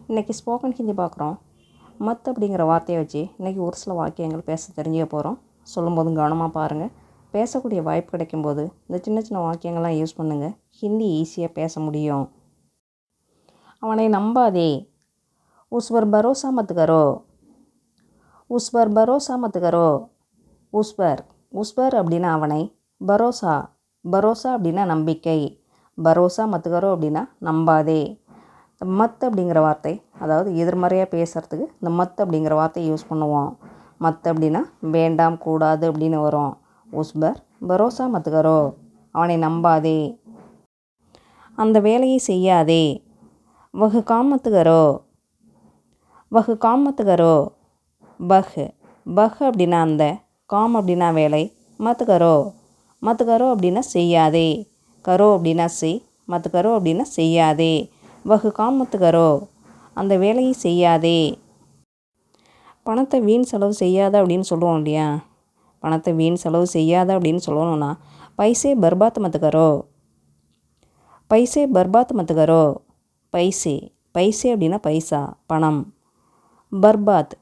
இன்றைக்கி ஸ்போக்கன் ஹிந்தி பார்க்குறோம். மத் அப்படிங்கிற வார்த்தையை வச்சு இன்றைக்கி ஒரு சில வாக்கியங்கள் பேச தெரிஞ்சுக்க போகிறோம். சொல்லும்போதும் கவனமாக பாருங்கள். பேசக்கூடிய வாய்ப்பு கிடைக்கும்போது இந்த சின்ன சின்ன வாக்கியங்கள்லாம் யூஸ் பண்ணுங்கள். ஹிந்தி ஈஸியாக பேச முடியும். அவனை நம்பாதே. உஸ்வர் பரோசா மத் கரோ. உஸ்வர் பரோசா மத் கரோ. உஸ்வர் அப்படின்னா அவனை, பரோசா பரோசா அப்படின்னா நம்பிக்கை, பரோசா மத் கரோ அப்படின்னா நம்பாதே. மத் அப்படிங்கிற வார்த்தை, அதாவது எதிர்மறையாக பேசுகிறதுக்கு இந்த மத் அப்படிங்கிற வார்த்தையை யூஸ் பண்ணுவோம். மத் அப்படின்னா வேண்டாம், கூடாது அப்படின்னு வரும். உஸ்பர் பரோசா மத் கரோ, அவனை நம்பாதே. அந்த வேலையை செய்யாதே. வஹ் காம் மத் கரோ. வஹ் காம் மத் கரோ. பஹ் அப்படின்னா அந்த, காம் அப்படின்னா வேலை, மத் கரோ அப்படின்னா செய்யாதே. கரோ அப்படின்னா செய், மத் கரோ அப்படின்னா செய்யாதே. வஹ் காம் மத் கரோ, அந்த வேலையை செய்யாதே. பணத்தை வீண் செலவு செய்யாத அப்படின்னு சொல்லுவோம் இல்லையா? பணத்தை வீண் செலவு செய்யாத அப்படின்னு சொல்லணும்னா பைசே பர்பாத் மத் கரோ. பைசே பர்பாத் மத் கரோ. பைசே அப்படின்னா பைசா, பணம். பர்பாத்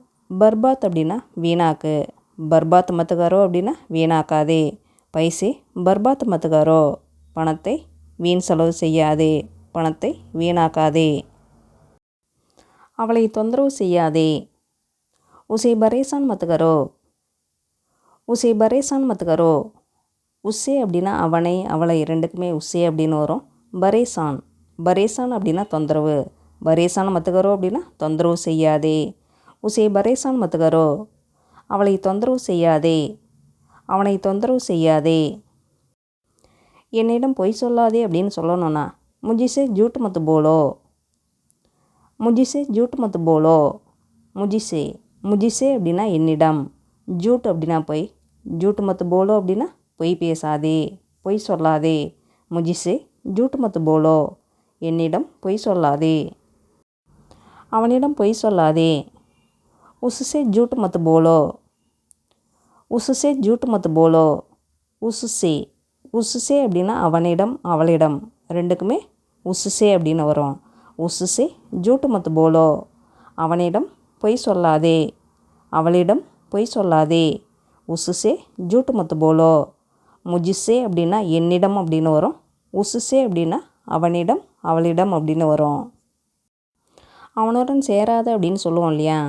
அப்படின்னா வீணாக்கு. பர்பாத் மத் கரோ அப்படின்னா வீணாக்காதே. பைசே பர்பாத் மத் கரோ, பணத்தை வீண் செலவு செய்யாதே, பணத்தை வீணாக்காதே. அவளை தொந்தரவு செய்யாதே. உசே பரேசான் மத் கரோ. உசே பரேசான் மத் கரோ. உஸ்ஸே அப்படின்னா அவனை, அவளை, ரெண்டுக்குமே உஸ்ஸே அப்படின்னு வரும். பரேசான் அப்படின்னா தொந்தரவு. பரேசான் மத் கரோ அப்படின்னா தொந்தரவு செய்யாதே. உசே பரேசான் மத் கரோ, அவளை தொந்தரவு செய்யாதே, அவனை தொந்தரவு செய்யாதே. என்னிடம் பொய் சொல்லாதே அப்படின்னு சொல்லணும்னா முஜிசே ஜூட் மத் போலோ. முஜிசே ஜூட் மத் போலோ. முஜிசே அப்படின்னா என்னிடம், ஜூட் அப்படின்னா பொய், ஜூட் மத் போலோ அப்படின்னா பொய் பேசாதே, பொய் சொல்லாதே. முஜிசே ஜூட் மத் போலோ, என்னிடம் பொய் சொல்லாதே, அவனிடம் பொய் சொல்லாதே. உஸ்ஸே ஜூட் மத் போலோ. உஸ்ஸே ஜூட் மத் போலோ. உஸ்ஸே அப்படின்னா அவனிடம், அவளிடம், ரெண்டுக்குமே உஸ்ஸே அப்படின்னு வரும். உஸ்ஸே ஜூட் மத் போலோ, அவனிடம் பொய் சொல்லாதே, அவளிடம் பொய் சொல்லாதே. உஸ்ஸே ஜூட் மத் போலோ. முஜிசே அப்படின்னா என்னிடம் அப்படின்னு வரும். உஸ்ஸே அப்படின்னா அவனிடம், அவளிடம் அப்படின்னு வரும். அவனுடன் சேராத அப்படின்னு சொல்லுவோம் இல்லையா?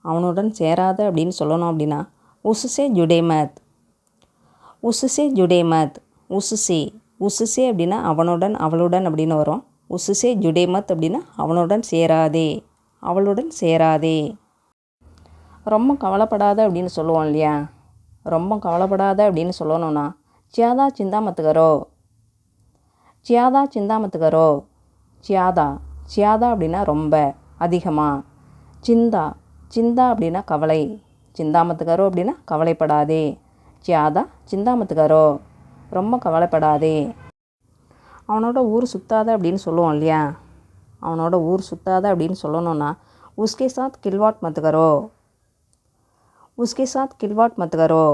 அவனுடன் சேராத அப்படின்னு சொல்லணும் அப்படின்னா உஸ்ஸே ஜுடே மத். உஸ்ஸே ஜுடே மத். உஸ்ஸே அப்படின்னா அவனுடன், அவளுடன் அப்படின்னு வரும். உஸ்ஸே ஜுடே மத் அப்படின்னா அவனுடன் சேராதே, அவளுடன் சேராதே. ரொம்ப கவலைப்படாத அப்படின்னு சொல்லுவோம் இல்லையா? ரொம்ப கவலைப்படாத அப்படின்னு சொல்லணும்னா ஜியாதா சிந்தா மத் கரோ. ஜியாதா சிந்தா மத் கரோ. ஜியாதா அப்படின்னா ரொம்ப, அதிகமாக. சிந்தா அப்படின்னா கவலை. சிந்தா மத் கரோ அப்படின்னா கவலைப்படாதே. ஜியாதா சிந்தா மத் கரோ, ரொம்ப கவலைப்படாதே. அவனோட ஊர் சுத்தாத அப்படின்னு சொல்லுவோம் இல்லையா? அவனோட ஊர் சுத்தாத அப்படின்னு சொல்லணும்னா உஸ்கே சாத் கில்வாட் மத் கரோ. உஸ்கே சாத் கில்வாட் மத் கரோ.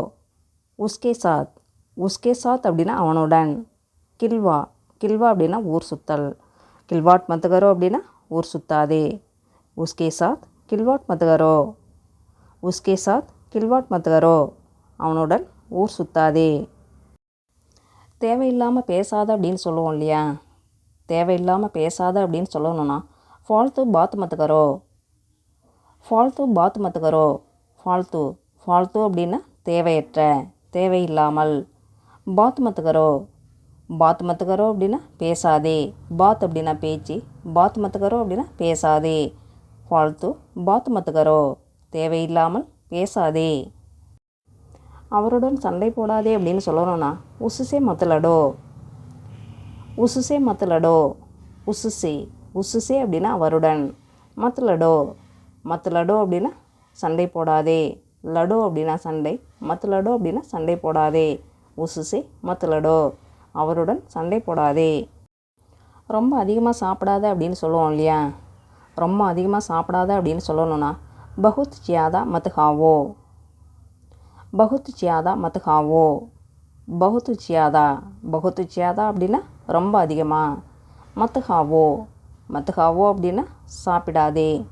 உஸ்கே சாத் அப்படின்னா அவனுடன். கில்வா அப்படின்னா ஊர் சுத்தல். கில்வாட் மத் கரோ அப்படின்னா ஊர் சுத்தாதே. உஸ்கே சாத் கில்வாட் மத் கரோ. உஸ்கே சாத் கில்வாட் மத் கரோ, அவனுடன் ஊர் சுத்தாதே. தேவையில்லாமல் பேசாத அப்படின்னு சொல்லுவோம் இல்லையா? தேவையில்லாமல் பேசாத அப்படின்னு சொல்லணும்னா ஃபால்த்து பாத் மத் கரோ. ஃபால்த்து பாத் மத் கரோ. ஃபால்த்து அப்படின்னா தேவையற்ற, தேவையில்லாமல். பாத் மத் கரோ. பாத் மத் கரோ அப்படின்னா பேசாதே. பாத் அப்படின்னா பேச்சு, பாத் மத் கரோ அப்படின்னா பேசாதே. ஃபால்த்து பாத் மத் கரோ, தேவையில்லாமல் பேசாதே. அவருடன் சண்டை போடாதே அப்படின்னு சொல்லணும்னா உஸ்ஸே மத் லடோ. உஸ்ஸே மத் லடோ. உஸ்ஸே அப்படின்னா அவருடன். மத் லடோ அப்படின்னா சண்டை போடாதே. லடோ அப்படின்னா சண்டை, மத் லடோ அப்படின்னா சண்டை போடாதே. உஸ்ஸே மத் லடோ, அவருடன் சண்டை போடாதே. ரொம்ப அதிகமாக சாப்பிடாத அப்படின்னு சொல்லுவோம் இல்லையா? ரொம்ப அதிகமாக சாப்பிடாத அப்படின்னு சொல்லணும்னா பஹுத் ஜியாதா மத் காவோ. பஹுத் ஜியாதா மத் காவோ. பஹுத் ஜியாதா அப்படின்னா ரொம்ப அதிகமாக. மத் காவோ மத்து காவோ அப்படின்னா சாப்பிடாதே.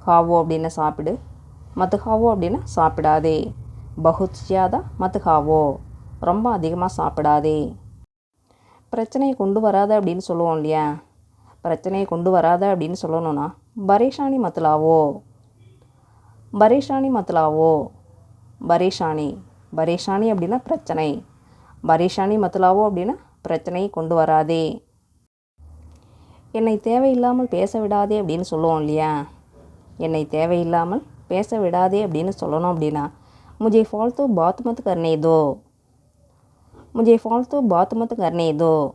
காவோ அப்படின்னா சாப்பிடு, மத்து காவோ அப்படின்னா சாப்பிடாதே. பகுத் ஜியாதா மத்து காவோ, ரொம்ப அதிகமாக சாப்பிடாதே. பிரச்சனையை கொண்டு வராத அப்படின்னு சொல்லுவோம் இல்லையா? பிரச்சனையை கொண்டு வராத அப்படின்னு சொல்லணும்னா பரேஷானி மத்லாவோ. பரேஷானி மத்லாவோ. பரேஷானி, பரேஷானி அப்படின்னா பிரச்சனை. பரேஷானி மத்லாவோ அப்படின்னா பிரச்சனையை கொண்டு வராதே. என்னை தேவையில்லாமல் பேச விடாதே அப்படின்னு சொல்லுவோம் இல்லையா? என்னை தேவையில்லாமல் பேச விடாதே அப்படின்னு சொல்லணும் அப்படின்னா முஜே ஃபால்த்து பாத் மத் கர்னே தோ. முஜே ஃபால்த்து பாத் மத் கர்னே தோ.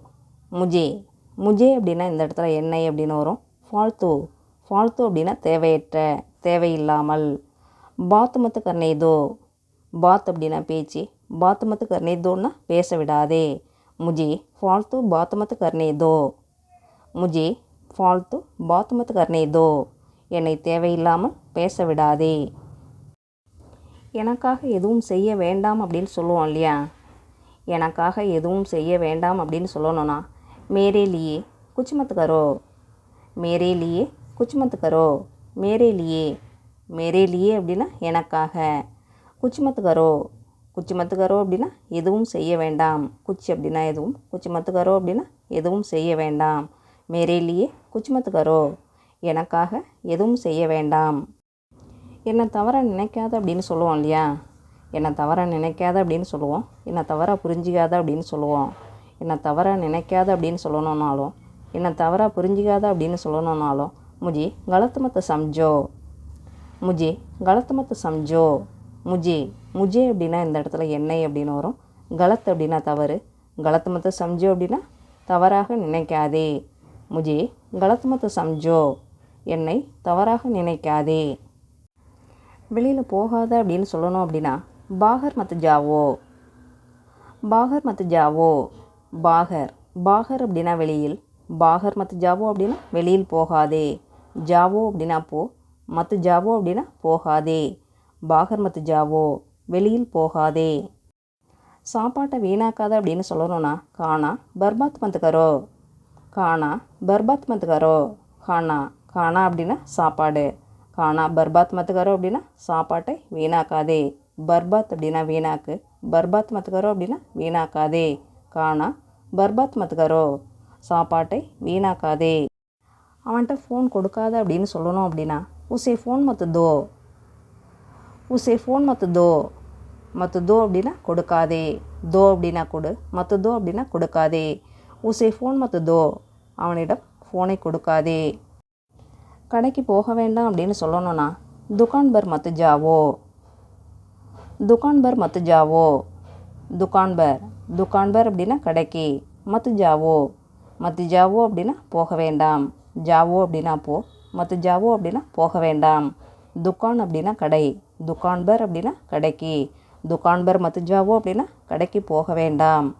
முஜே, முஜே அப்படின்னா இந்த இடத்துல என்னை அப்படின்னு வரும். ஃபால்த்து, ஃபால்த்து அப்படின்னா தேவையற்ற, தேவையில்லாமல். பாத் மத் கர்னே தோ. பாத் அப்படின்னா பேச்சு, பாத் மத் கர்னே தோன்னா பேச விடாதே. முஜே ஃபால்த்து பாத் மத் கர்னே தோ. முஜே ஃபால்த்து பாத் மத் கர்னே தோ. என்னை தேவையில்லாமல் பேச விடாதே. எனக்காக எதுவும் செய்ய வேண்டாம் அப்படின்னு சொல்லுவோம் இல்லையா? எனக்காக எதுவும் செய்ய வேண்டாம் அப்படின்னு சொல்லணும்னா மேரே லியே குச் மத் கரோ. மேரே லியே குச் மத் கரோ. மேரே லியே, மேரே லியே அப்படின்னா எனக்காக. குச் மத் கரோ, குச் மத் கரோ அப்படின்னா எதுவும் செய்ய வேண்டாம். குச் அப்படின்னா எதுவும், குச் மத் கரோ அப்படின்னா எதுவும் செய்ய வேண்டாம். மேரே லியே குச் மத் கரோ, எனக்காக எதுவும் செய்ய வேண்டாம். என்னை தவற நினைக்காத அப்படின்னு சொல்லுவோம் இல்லையா? என்னை தவற நினைக்காத அப்படின்னு சொல்லுவோம், என்னை தவறாக புரிஞ்சிக்காத அப்படின்னு சொல்லுவோம். என்னை தவறாக நினைக்காத அப்படின்னு சொல்லணுன்னாலும், என்னை தவறாக புரிஞ்சிக்காத அப்படின்னு சொல்லணுன்னாலும் முஜே கலத் மத் சம்ஜோ. முஜே கலத் மத் சம்ஜோ. முஜே, முஜே அப்படின்னா இந்த இடத்துல என்னை அப்படின்னு வரும். கலத் அப்படின்னா தவறு, கலத் மத் சம்ஜோ அப்படின்னா தவறாக நினைக்காதே. முஜே கலத் மத் சம்ஜோ, என்னை தவறாக நினைக்காதே. வெளியில் போகாத அப்படின்னு சொல்லணும் அப்படின்னா பாகர் மத் ஜாவோ. பாகர் மத் ஜாவோ. பாகர், பாகர் அப்படின்னா வெளியில், பாகர் மத் ஜாவோ அப்படின்னா வெளியில் போகாதே. ஜாவோ அப்படின்னா போ, மத் ஜாவோ அப்படின்னா போகாதே. பாகர் மத் ஜாவோ, வெளியில் போகாதே. சாப்பாட்டை வீணாக்காத அப்படின்னு சொல்லணும்னா கானா பர்பாத் மத் கரோ. கானா பர்பாத் மத் கரோ. கானா, கானா அப்படின்னா சாப்பாடு. கானா பர்பாத் மத் கரோ அப்படின்னா சாப்பாட்டை வீணாக்காதே. பர்பாத் அப்படின்னா வீணாக்கு, பர்பாத் மத் கரோ அப்படின்னா வீணாக்காதே. கானா பர்பாத் மத் கரோ, சாப்பாட்டை வீணாக்காதே. அவன்கிட்ட ஃபோன் கொடுக்காத அப்படின்னு சொல்லணும் அப்படின்னா உசே ஃபோன் மத் தோ. உசே ஃபோன் மத் தோ. மத் தோ அப்படின்னா கொடுக்காதே. தோ அப்படின்னா கொடு, மத் தோ அப்படின்னா கொடுக்காதே. உசே ஃபோன் மத் தோ, அவனிடம் ஃபோனை கொடுக்காதே. கடைக்கு போக வேண்டாம் அப்படின்னு சொல்லணும்னா துகான் பர் மத் ஜாவோ. துகான் பர் மத் ஜாவோ. துகான் பர், துகான் பர் அப்படின்னா கடைக்கு, மத் ஜாவோ, மத் ஜாவோ அப்படின்னா போக வேண்டாம். ஜாவோ அப்படின்னா போ, மத் ஜாவோ அப்படின்னா போக வேண்டாம். துகான் அப்படின்னா கடை, துகான் பர் அப்படின்னா கடைக்கு, துகான் பர் மத் ஜாவோ அப்படின்னா கடைக்கு போக வேண்டாம்.